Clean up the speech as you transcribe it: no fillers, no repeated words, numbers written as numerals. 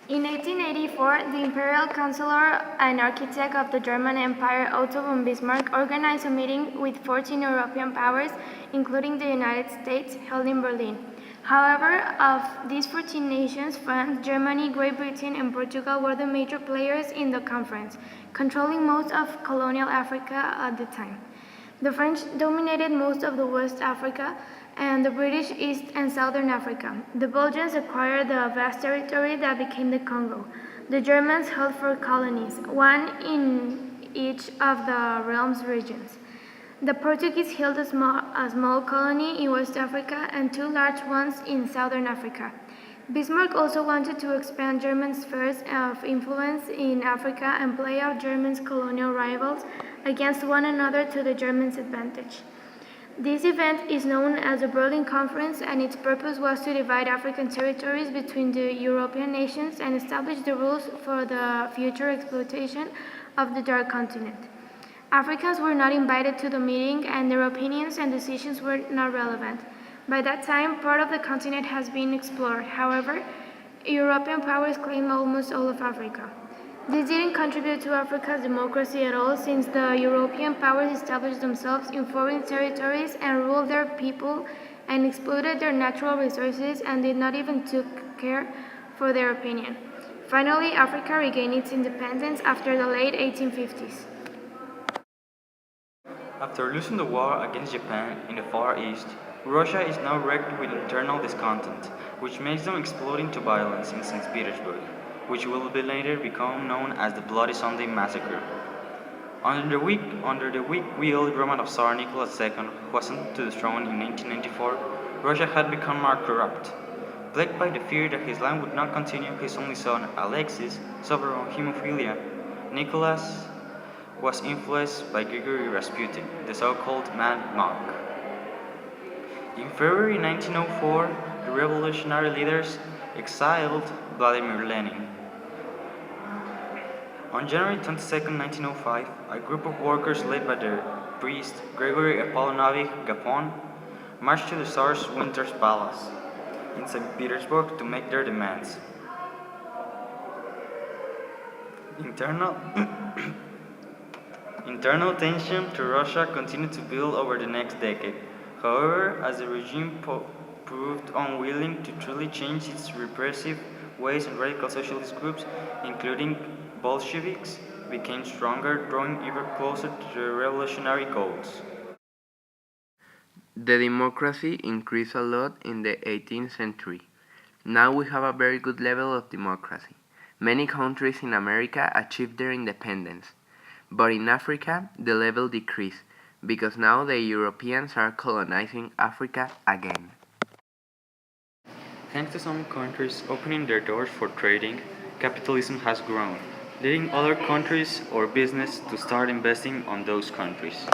In 1884, the imperial counselor and architect of the German Empire, Otto von Bismarck, organized a meeting with 14 European powers, including the United States, held in Berlin. However, of these 14 nations, France, Germany, Great Britain, and Portugal were the major players in the conference, controlling most of colonial Africa at the time. The French dominated most of the West Africa, and the British East and Southern Africa. The Belgians acquired the vast territory that became the Congo. The Germans held 4 colonies, one in each of the realm's regions. The Portuguese held a small colony in West Africa and 2 large ones in Southern Africa. Bismarck also wanted to expand German spheres of influence in Africa and play out Germany's colonial rivals against one another to the Germans' advantage. This event is known as the Berlin Conference, and its purpose was to divide African territories between the European nations and establish the rules for the future exploitation of the Dark Continent. Africans were not invited to the meeting, and their opinions and decisions were not relevant. By that time, part of the continent has been explored. However, European powers claim almost all of Africa. This didn't contribute to Africa's democracy at all, since the European powers established themselves in foreign territories and ruled their people and exploited their natural resources and did not even take care for their opinion. Finally, Africa regained its independence after the late 1850s. After losing the war against Japan in the Far East, Russia is now wrecked with internal discontent, which makes them explode into violence in St. Petersburg, which will later become known as the Bloody Sunday Massacre. Under the weak-willed Roman of Tsar Nicholas II, who ascended to the throne in 1894, Russia had become more corrupt. Plagued by the fear that his line would not continue, his only son, Alexis, suffered from hemophilia. Nicholas was influenced by Grigory Rasputin, the so-called Mad Monk. In February 1904, the revolutionary leaders exiled Vladimir Lenin. On January 22, 1905, a group of workers led by the priest Gregory Apollonovich Gapon marched to the Tsar's Winter's Palace in St. Petersburg to make their demands. Internal tension to Russia continued to build over the next decade. However, as the regime proved unwilling to truly change its repressive ways, and radical socialist groups, including Bolsheviks, became stronger, drawing ever closer to their revolutionary goals. The democracy increased a lot in the 18th century. Now we have a very good level of democracy. Many countries in America achieved their independence, but in Africa the level decreased because now the Europeans are colonizing Africa again. Thanks to some countries opening their doors for trading, capitalism has grown, leading other countries or business to start investing on those countries.